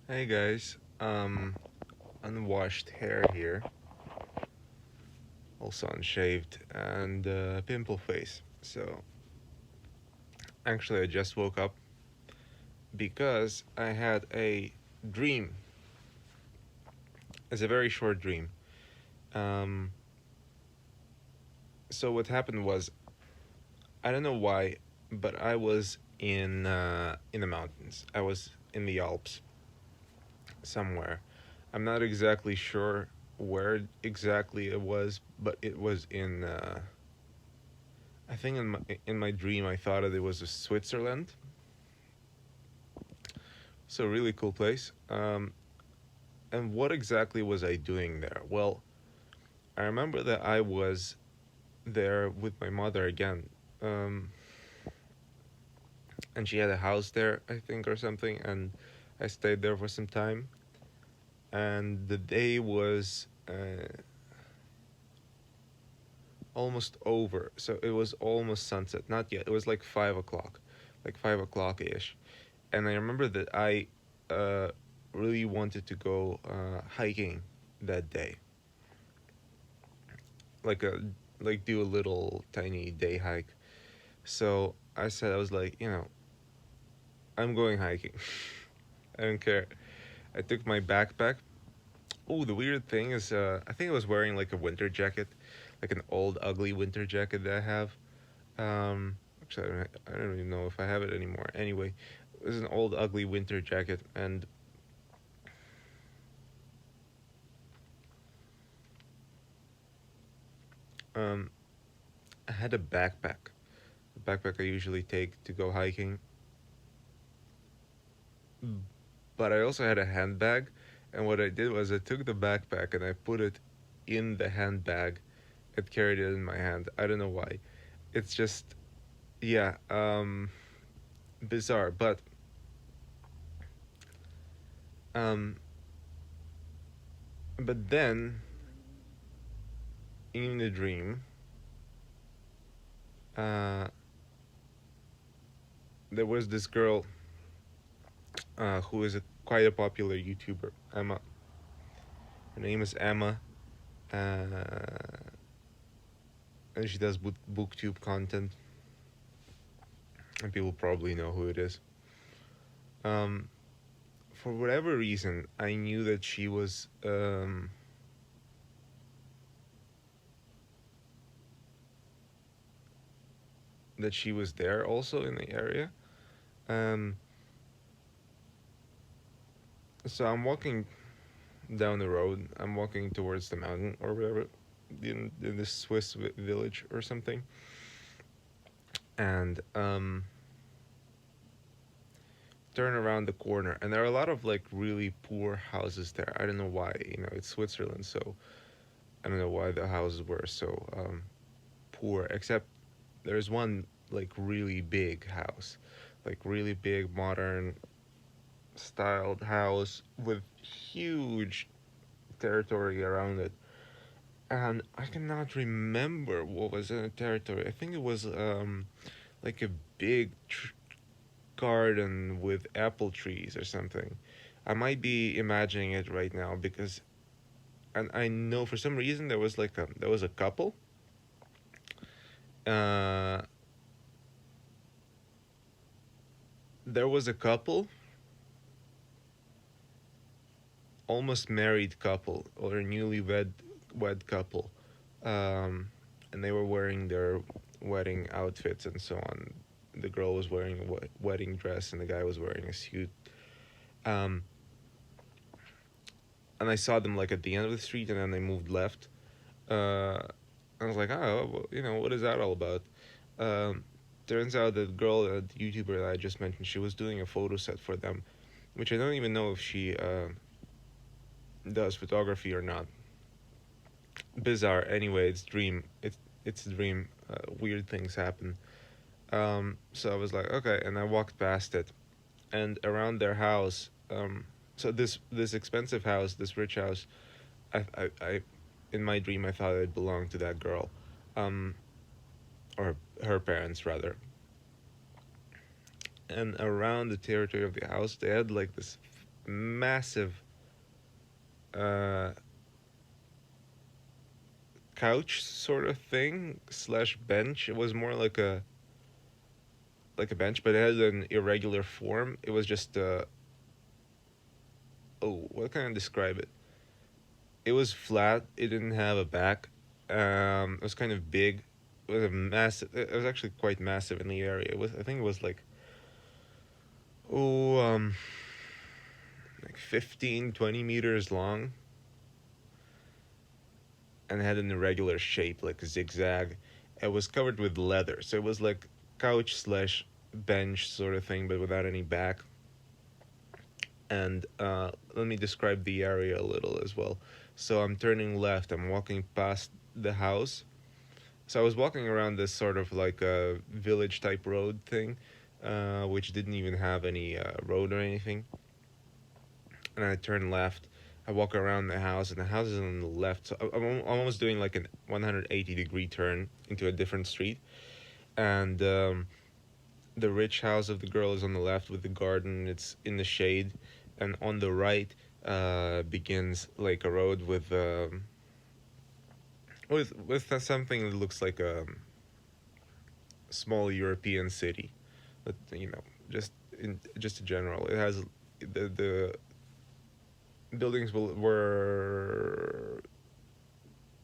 Hey guys, unwashed hair here, also unshaved, and pimple face. So, actually, I just woke up because I had a dream. It's a very short dream. Um, so what happened was, I don't know why, but I was in the mountains. I was in the Alps somewhere. I'm not exactly sure where exactly it was, but it was in. I think in my dream I thought that it was Switzerland. So really cool place. And what exactly was I doing there? Well, I remember that I was there with my mother again, um, and she had a house there, I think, or something, and I stayed there for some time. And the day was almost over, so it was almost sunset. Not yet. It was like 5 o'clock, like 5 o'clock ish. And I remember that I uh, really wanted to go hiking that day, like a like do a little tiny day hike. So I said I was like, I'm going hiking. I don't care. I took my backpack. Oh, the weird thing is, I think I was wearing like a winter jacket, like an old ugly winter jacket that I have. Actually, I don't even know if I have it anymore. Anyway, it was an old ugly winter jacket, and um, I had a backpack. The backpack I usually take to go hiking. But I also had a handbag, and what I did was I took the backpack and I put it in the handbag and carried it in my hand. I don't know why. It's just yeah, bizarre. Um but then in the dream, uh there was this girl who is quite a popular YouTuber, Emma. Her name is Emma. And she does booktube content, and people probably know who it is. Um, for whatever reason, I knew that she was there also in the area. Um, so I'm walking down the road. I'm walking towards the mountain or whatever, in this Swiss village or something, and turn around the corner, and there are a lot of like really poor houses there. I don't know why. It's Switzerland, so I don't know why the houses were so poor. Except there's one like really big house, like really big modern styled house with huge territory around it. And I cannot remember what was in the territory. I think it was like a big garden with apple trees or something. I might be imagining it right now because, and I know for some reason there was a couple. Uh, there was a couple, almost married couple or a wed couple, um, and they were wearing their wedding outfits and so on. The girl was wearing a wedding dress, and the guy was wearing a suit. Um, and I saw them like at the end of the street, and then they moved left. Uh, I was like, oh, well, what is that all about? Um, turns out that girl, the YouTuber that I just mentioned, she was doing a photo set for them, which I don't even know if she does photography or not. Bizarre. Anyway, it's a dream. Weird things happen. So I was like, okay, and I walked past it, and around their house. So this expensive house, this rich house, I in my dream I thought it belonged to that girl, um, or her parents rather. And around the territory of the house, they had like this. massive uh, couch sort of thing slash bench. It was more like a bench, but it had an irregular form. It was just oh, what can I describe it? It was flat. It didn't have a back. It was kind of big. It was a massive. It was actually quite massive in the area. It was. I think it was oh like 15, 20 meters long, and had an irregular shape, like a zigzag. It was covered with leather, so it was like couch slash bench sort of thing, but without any back. And let me describe the area a little as well. So I'm turning left. I'm walking past the house. So I was walking around this sort of like a village type road thing, which didn't even have any road or anything. And I turn left. I walk around the house, and the house is on the left. So I'm almost doing like a 180-degree turn into a different street. And the rich house of the girl is on the left with the garden. It's in the shade, and on the right begins like a road with something that looks like a small European city, but just in general, it has the buildings were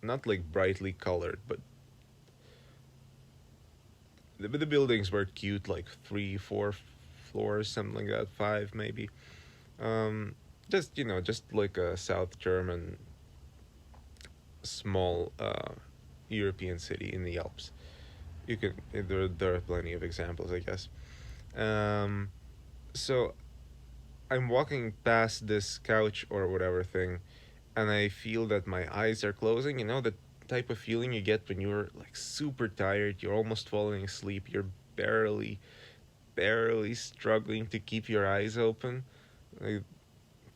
not like brightly colored, but the buildings were cute, like 3, 4 floors, something like that, five maybe. Um, just like a South German small European city in the Alps. You could there are plenty of examples, I guess. Um, so I'm walking past this couch or whatever thing, and I feel that my eyes are closing. You know, the type of feeling you get when you're like super tired, you're almost falling asleep, you're barely, barely struggling to keep your eyes open. Like,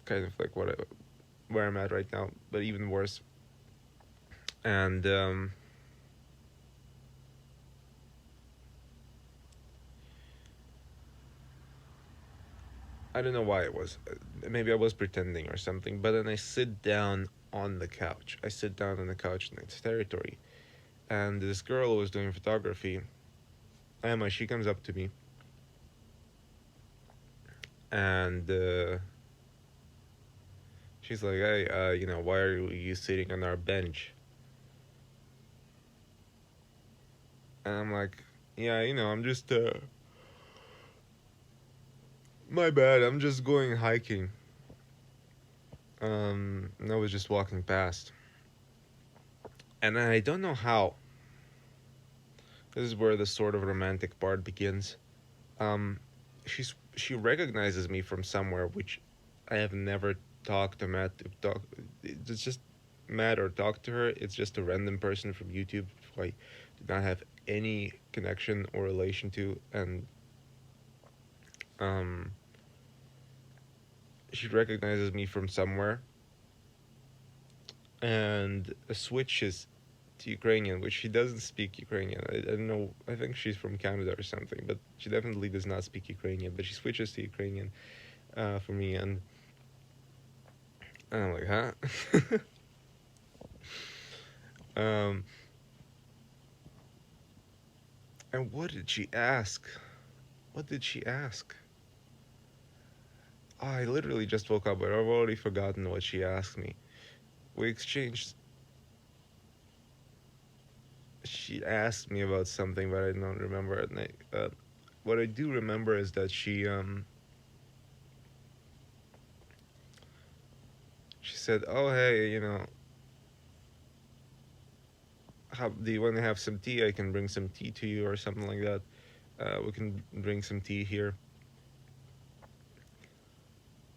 kind of like where I'm at right now, but even worse. And I don't know why it was. Maybe I was pretending or something. But then I sit down on the couch. I sit down on the couch in its territory, and this girl who was doing photography, Emma, she comes up to me, and she's like, "Hey, why are you sitting on our bench?" And I'm like, "Yeah, I'm just my bad. I'm just going hiking. And I was just walking past, and I don't know how. This is where the sort of romantic part begins. Um, she recognizes me from somewhere, which I have never talked to Matt. It's just Matt or talked to her. It's just a random person from YouTube who I did not have any connection or relation to, and um, she recognizes me from somewhere and switches to Ukrainian, which she doesn't speak Ukrainian. I don't know. I think she's from Canada or something, but she definitely does not speak Ukrainian. But she switches to Ukrainian for me, and I'm like, huh? um, and what did she ask? What did she ask? Oh, I literally just woke up, but I've already forgotten what she asked me. We exchanged. She asked me about something, but I don't remember it. What I do remember is that she said, "Oh, hey, do you want to have some tea? I can bring some tea to you or something like that. We can bring some tea here."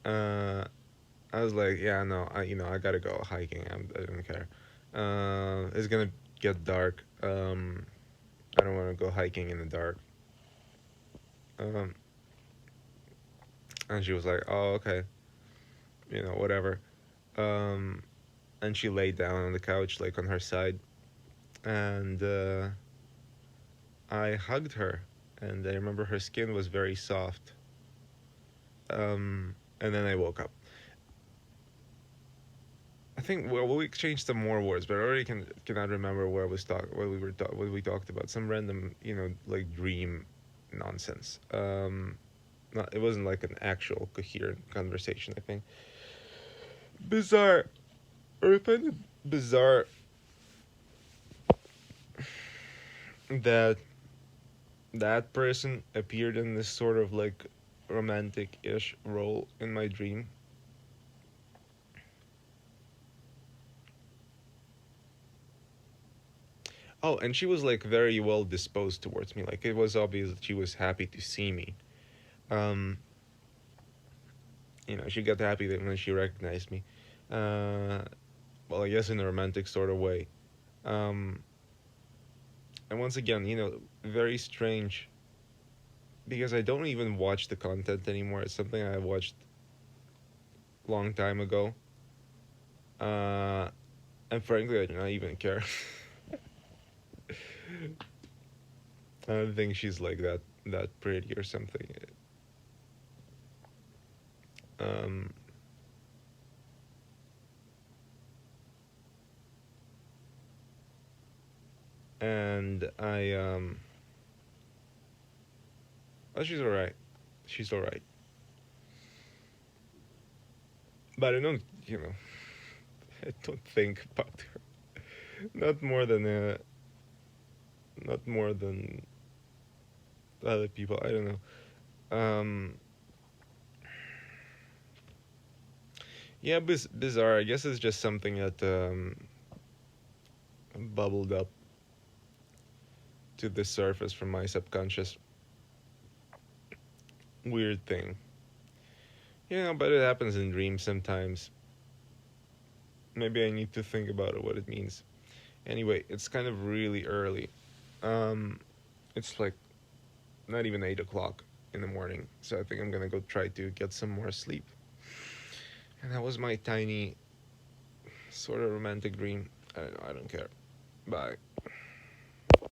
Uh, I was like, "Yeah, no, I gotta go hiking. I don't care. It's gonna get dark. I don't want to go hiking in the dark." Um, and she was like, "Oh, okay, whatever." Um, and she laid down on the couch, like on her side, and I hugged her, and I remember her skin was very soft. Um, and then I woke up. I think well we exchanged some more words, but I already cannot remember where what we talked about. Some random like dream nonsense. Not it wasn't like an actual coherent conversation. I think bizarre. Or I find it bizarre that that person appeared in this sort of like romantic-ish role in my dream. Oh, and she was like very well disposed towards me. Like it was obvious that she was happy to see me. Um, she got happy that when she recognized me. Uh, well, I guess in a romantic sort of way. Um, and once again, very strange because I don't even watch the content anymore. It's something I watched a long time ago. Uh, and frankly, I do not even care. I don't think she's like that pretty or something. Um, and well, she's alright. She's alright. But I don't, I don't think about her. Not more than not more than other people. I don't know. Yeah, bizarre. I guess it's just something that bubbled up to the surface from my subconscious. Weird thing. But it happens in dreams sometimes. Maybe I need to think about it, what it means. Anyway, it's kind of really early. Um, it's like not even 8 o'clock in the morning, so I think I'm gonna go try to get some more sleep. And that was my tiny, sort of romantic dream. I don't know. I don't care. Bye.